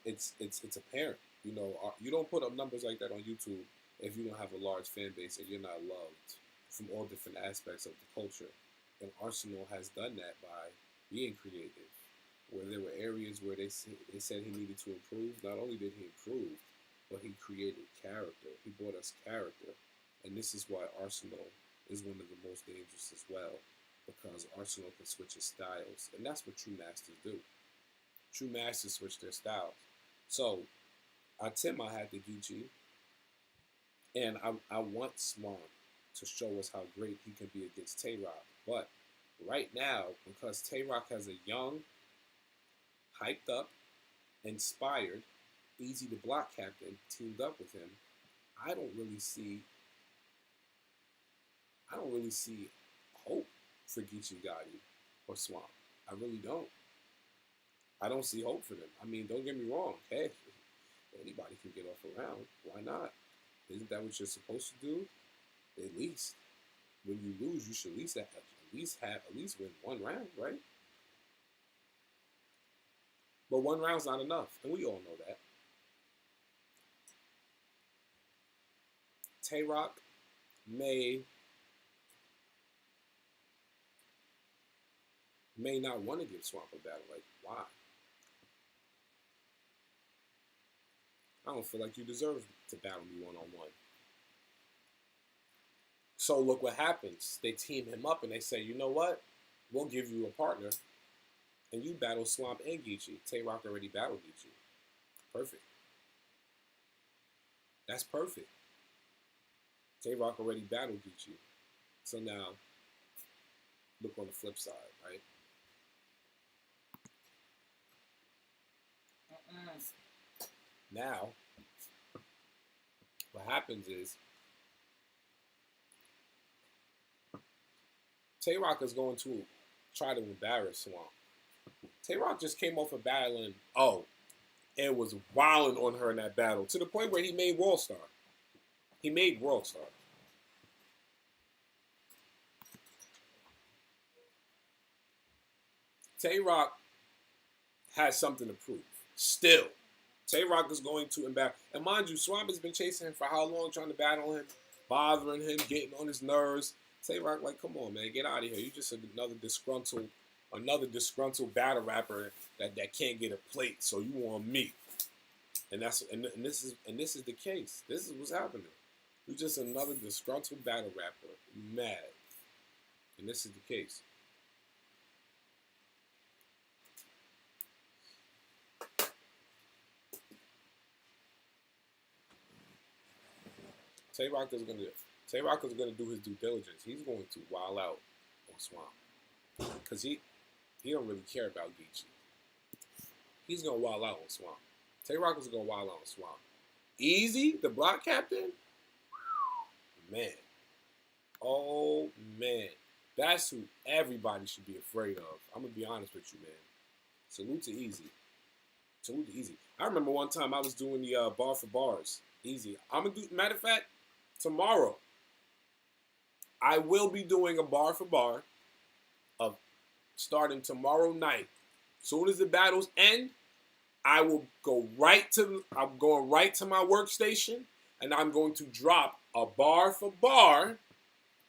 It's apparent. You know, you don't put up numbers like that on YouTube if you don't have a large fan base and you're not loved from all different aspects of the culture. And Arsenal has done that by being creative. Where there were areas where they said he needed to improve, not only did he improve, but he created character. He brought us character. And this is why Arsenal is one of the most dangerous as well, because Arsenal can switch his styles. And that's what true masters do. True masters switch their styles. So, I tip my hat to Geechee, and I want Swamp to show us how great he can be against Tay-Rock. But right now, because Tay-Rock has a young, hyped up, inspired, Eazy the Block Captain teamed up with him, I don't really see hope for Geechee Gotti or Swamp. I really don't. I don't see hope for them. I mean, don't get me wrong. Hey, anybody can get off a round. Why not? Isn't that what you're supposed to do? At least when you lose, you should at least win one round, right? But one round's not enough, and we all know that. Tay-Rock may not want to give Swamp a battle. Like, why? I don't feel like you deserve to battle me one-on-one. So look what happens. They team him up and they say, you know what? We'll give you a partner and you battle Swamp and Geechee. Tay-Rock already battled Geechee. Perfect. That's perfect. Tay-Rock already battled Geechee. So now, look on the flip side, right? Now, what happens is, Tay-Rock is going to try to embarrass Swamp. Tay-Rock just came off of battling, and was wilding on her in that battle, to the point where he made World Star. He made World Star. Tay-Rock has something to prove. Still. Tay-Rock is going to embarrass. And mind you, Swamp has been chasing him for how long, trying to battle him, bothering him, getting on his nerves. Tay-Rock, like, come on, man, get out of here. You're just another disgruntled battle rapper that can't get a plate, so you want me. And this is the case. This is what's happening. You're just another disgruntled battle rapper. You're mad. And this is the case. Tay-Rock is gonna do his due diligence. He's going to wild out on Swamp. Because he don't really care about Geechee. He's gonna wild out on Swamp. Tay-Rock is gonna wild out on Swamp. Eazy, the block captain? Man. Oh man. That's who everybody should be afraid of. I'm gonna be honest with you, man. Salute to Eazy. Salute to Eazy. I remember one time I was doing the bar for bars. Eazy. I'm gonna do, matter of fact, tomorrow I will be doing a bar for bar of starting tomorrow night. Soon as the battles end, I'm going right to my workstation, and I'm going to drop a bar for bar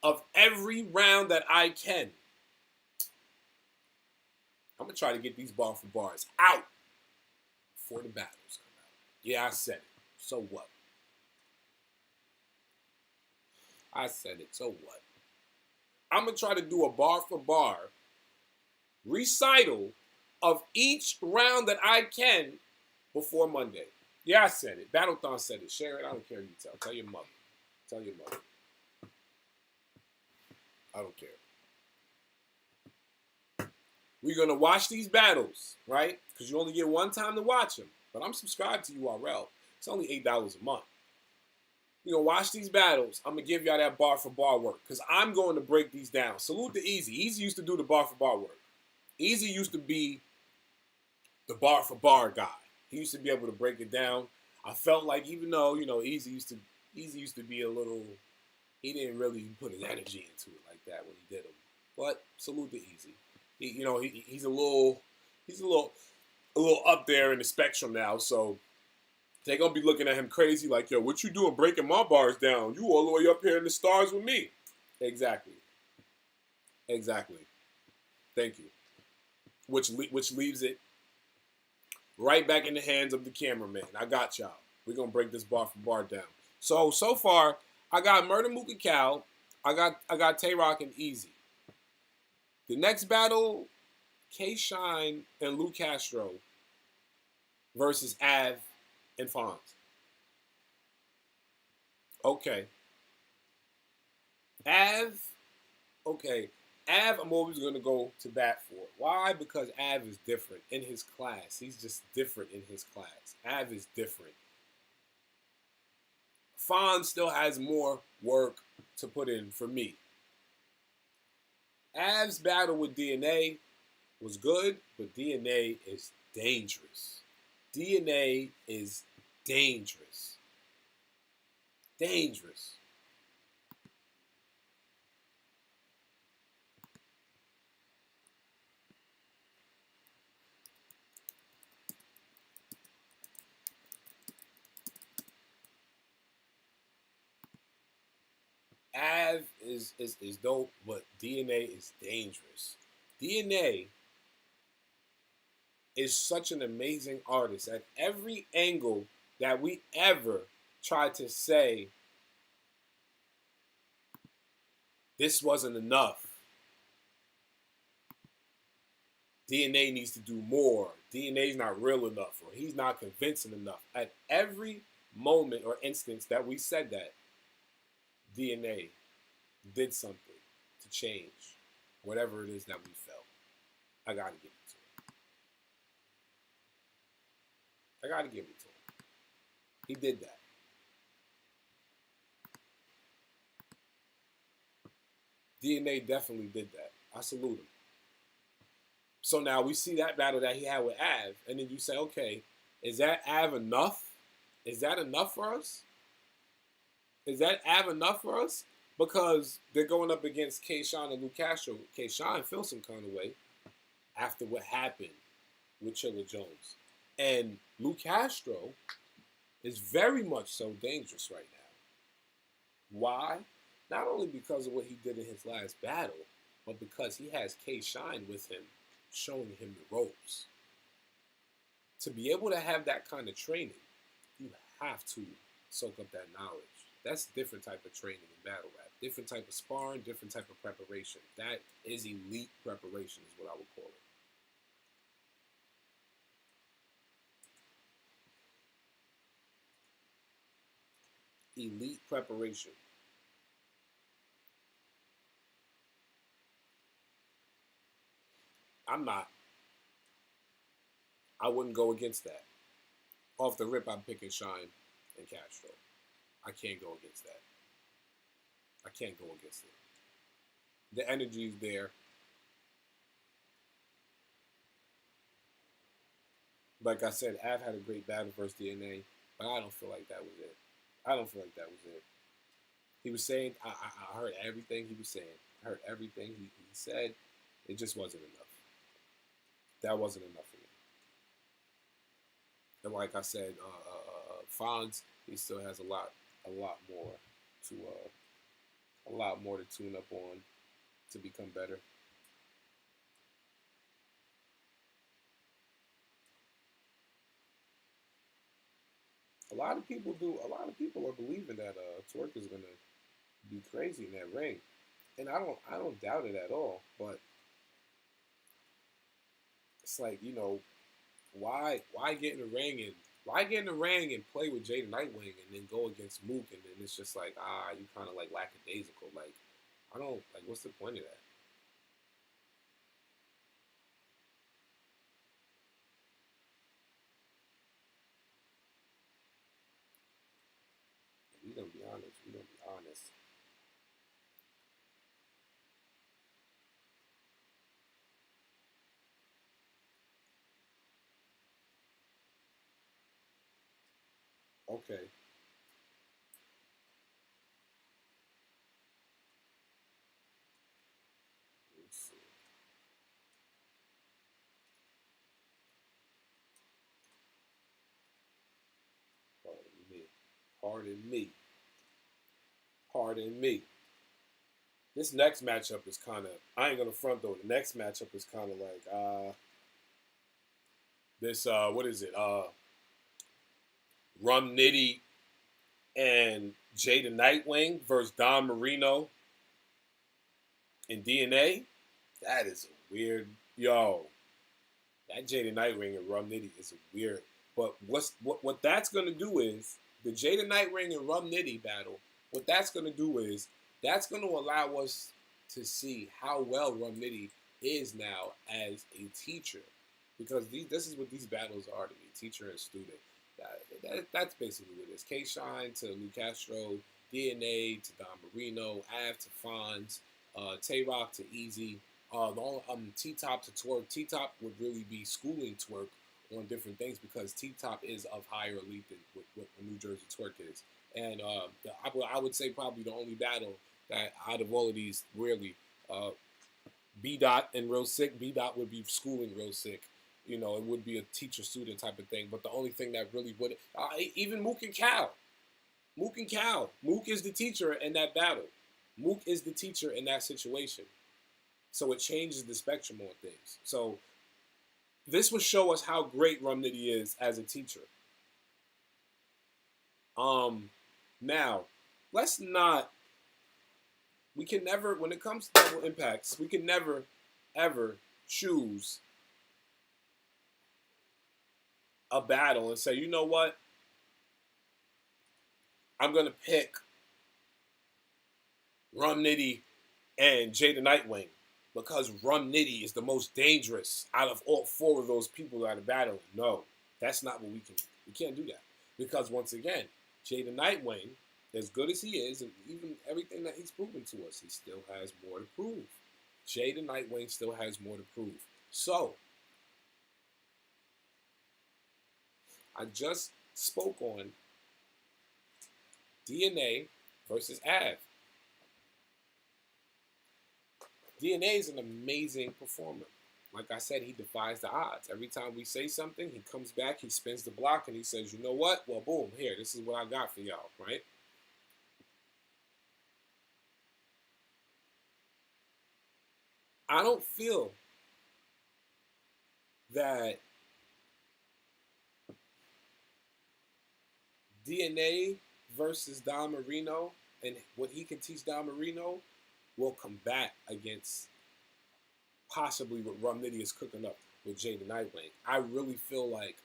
of every round that I can. I'm gonna try to get these bar for bars out before the battles come out. Yeah, I said it. So what? I said it. So what? I'm gonna try to do a bar for bar recital of each round that I can before Monday. Yeah, I said it. BattleThon said it. Share it. I don't care who you tell. Tell your mother. Tell your mother. I don't care. We're going to watch these battles, right? Because you only get one time to watch them. But I'm subscribed to URL. It's only $8 a month. We're going to watch these battles. I'm going to give y'all that bar for bar work. Because I'm going to break these down. Salute to Eazy. Eazy used to do the bar for bar work. Eazy used to be the bar for bar guy. He used to be able to break it down. I felt like even though, Eazy used to be a little, he didn't really put his energy into it like that when he did them. But salute to Eazy. He's a little up there in the spectrum now, so they're gonna be looking at him crazy like, yo, what you doing breaking my bars down? You all the way up here in the stars with me. Exactly. Thank you. Which leaves it right back in the hands of the cameraman. I got y'all. We're gonna break this bar for bar down. So far, I got Murder Mook and Cal. I got Tay-Rock and Eazy. The next battle, K-Shine and Lou Castro versus Av and Fonz. Okay. Av, I'm always going to go to bat for. Why? Because Av is different in his class. He's just different in his class. Av is different. Fonz still has more work to put in for me. Av's battle with DNA was good, but DNA is dangerous. DNA is dangerous. Dangerous. Av is dope, but DNA is dangerous. DNA is such an amazing artist at every angle that we ever tried to say this wasn't enough. DNA needs to do more. DNA's not real enough, or he's not convincing enough. At every moment or instance that we said that, DNA did something to change whatever it is that we felt. I gotta give it to him. I gotta give it to him. He did that. DNA definitely did that. I salute him. So now we see that battle that he had with Av, and then you say, okay, is that Av enough? Is that enough for us? Is that Av enough for us? Because they're going up against K-Shine and Lou Castro. K-Shine feels some kind of way after what happened with Chilla Jones. And Lou Castro is very much so dangerous right now. Why? Not only because of what he did in his last battle, but because he has K-Shine with him, showing him the ropes. To be able to have that kind of training You have to soak up that knowledge. That's a different type of training in battle rap. Different type of sparring, different type of preparation. That is elite preparation is what I would call it. Elite preparation. I'm not. I wouldn't go against that. Off the rip, I'm picking Shine and Castro. I can't go against that. I can't go against it. The energy's there. Like I said, Av had a great battle versus DNA, but I don't feel like that was it. I don't feel like that was it. He was saying, I heard everything he was saying. I heard everything he said. It just wasn't enough. That wasn't enough for me. And like I said, Fonz, he still has a lot more to tune up on to become better. A lot of people are believing that Twerk is gonna be crazy in that ring, and I don't doubt it at all. But it's like, why get in the ring and play with Jada Nightwing and then go against Mook, and then it's just like, you kind of like lackadaisical. Like, I don't like, what's the point of that? We gonna be honest. We gonna be honest. Okay. Let's see. Pardon me. Pardon me. Pardon me. This next matchup is kind of, I ain't gonna front though. The next matchup is kind of like this. What is it? Rum Nitty and Jada Nightwing versus Don Marino and DNA. That is a weird, yo. That Jada Nightwing and Rum Nitty is a weird. But what that's gonna do is the Jada Nightwing and Rum Nitty battle. What that's gonna do is that's gonna allow us to see how well Rum Nitty is now as a teacher, because this is what these battles are to me: teacher and student. That's basically what it is. K Shine to Lou Castro, DNA to Don Marino, Av to Fonz, Tay Rock to Eazy. T Top to Twerk. T Top would really be schooling Twerk on different things, because T Top is of higher elite than what New Jersey Twerk is. And I would say probably the only battle that out of all of these, really, B Dot and Real Sick. B Dot would be schooling Real Sick. It would be a teacher-student type of thing. But the only thing that really would, even Mook and Cal. Mook is the teacher in that battle. Mook is the teacher in that situation. So it changes the spectrum on things. So this would show us how great Rum Nitty is as a teacher. Now, let's not. We can never, when it comes to double impacts, we can never, ever choose a battle and say, you know what? I'm gonna pick Rum Nitty and Jada Nightwing, because Rum Nitty is the most dangerous out of all four of those people that are battling. No, that's not what we can. We can't do that, because once again, Jada Nightwing, as good as he is, and even everything that he's proven to us, he still has more to prove. Jada Nightwing still has more to prove. So, I just spoke on DNA versus Av. DNA is an amazing performer. Like I said, he defies the odds. Every time we say something, he comes back, he spins the block, and he says, you know what? Well, boom, here, this is what I got for y'all, right? I don't feel that DNA versus Don Marino and what he can teach Don Marino will combat against possibly what Rum Nitty is cooking up with Jay the Nightwing. I really feel like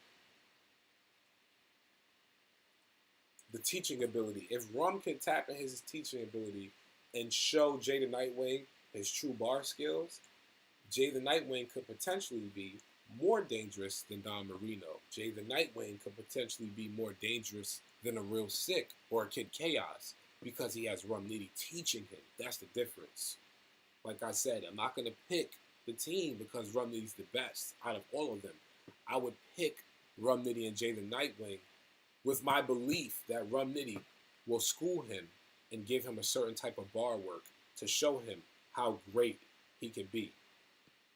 the teaching ability, if Rum can tap into his teaching ability and show Jay the Nightwing his true bar skills, Jay the Nightwing could potentially be more dangerous than Don Marino. Jay the Nightwing could potentially be more dangerous than a Real Sick or a Kid Chaos because he has Rum Nitty teaching him. That's the difference. Like I said, I'm not going to pick the team because Rum Nitty's the best out of all of them. I would pick Rum Nitty and Jay the Nightwing with my belief that Rum Nitty will school him and give him a certain type of bar work to show him how great he can be.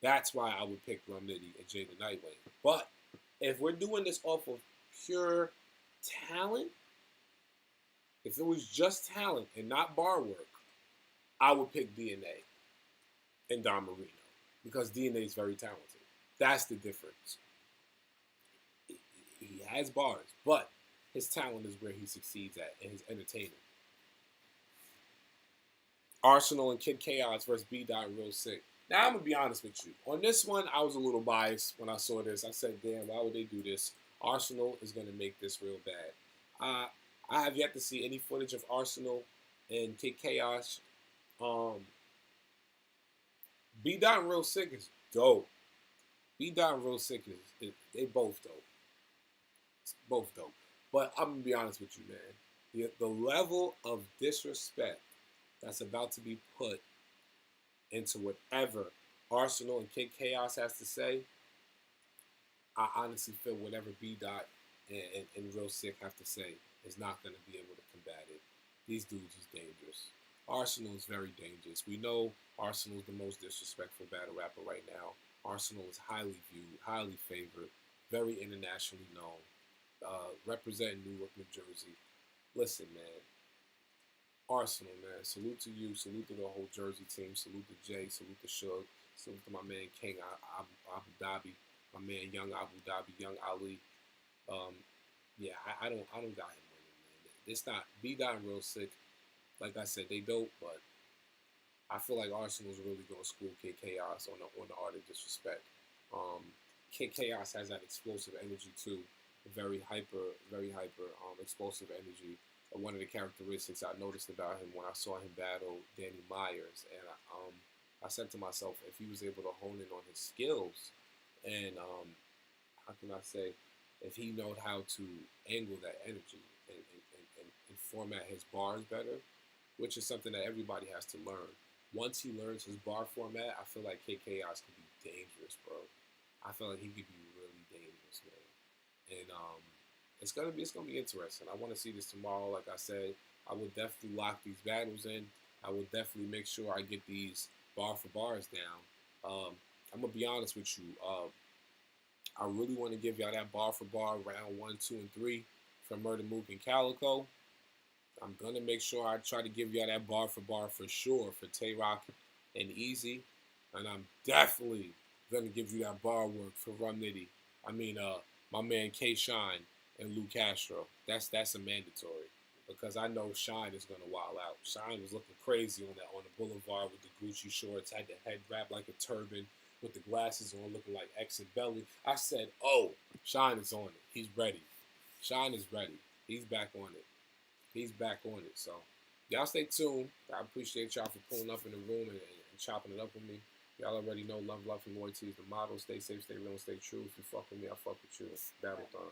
That's why I would pick Rum Nitty and Jay the Nightwing. But if we're doing this off of pure talent, if it was just talent and not bar work, I would pick DNA and Don Marino because DNA is very talented. That's the difference. He has bars, but his talent is where he succeeds at, and his entertainment. Arsenal and Kid Chaos versus B. Real Sick. Now, I'm going to be honest with you. On this one, I was a little biased when I saw this. I said, damn, why would they do this? Arsenal is going to make this real bad. I have yet to see any footage of Arsenal and Kid Chaos. B. Real Sick is dope. B. Real Sick is they both dope. It's both dope. But I'm going to be honest with you, man. The level of disrespect that's about to be put into whatever Arsenal and Kid Chaos has to say, I honestly feel whatever B. and Real Sick have to say is not going to be able to combat it. These dudes is dangerous. Arsenal is very dangerous. We know Arsenal is the most disrespectful battle rapper right now. Arsenal is highly viewed, highly favored, very internationally known. Representing Newark, New Jersey. Listen, man. Arsenal, man. Salute to you. Salute to the whole Jersey team. Salute to Jay. Salute to Suge. Salute to my man King Abu Dhabi. My man Young Abu Dhabi. Young Ali. Yeah, I don't got him winning, man. It's not B. Real Sick. Like I said, they dope, but I feel like Arsenal's really gonna school Kid Chaos on the art of disrespect. Kid Chaos has that explosive energy too. Very hyper, explosive energy. One of the characteristics I noticed about him when I saw him battle Danny Myers, and I said to myself, if he was able to hone in on his skills, and how can I say, if he knows how to angle that energy and format his bars better, which is something that everybody has to learn. Once he learns his bar format, I feel like Kid Chaos could be dangerous, bro. I feel like he could be really dangerous, man. And it's gonna be interesting. I want to see this tomorrow. Like I said, I will definitely lock these battles in. I will definitely make sure I get these bar for bars down. I'm gonna be honest with you. I really want to give y'all that bar for bar round 1, 2, and 3 for Murder Mook and Calico. I'm gonna make sure I try to give y'all that bar for sure for Tay Rock and Eazy, and I'm definitely gonna give you that bar work for Rum Nitty. My man K Shine and Lou Castro. That's a mandatory because I know Shine is gonna wild out. Shine was looking crazy on the boulevard with the Gucci shorts, had the head wrapped like a turban, with the glasses on, looking like X and Belly. I said, "Oh, Shine is on it. He's ready. Shine is ready. He's back on it. He's back on it." So, y'all stay tuned. I appreciate y'all for pulling up in the room and chopping it up with me. Y'all already know love, and loyalty is the motto. Stay safe, stay real, and stay true. If you fuck with me, I fuck with you. BattleThon.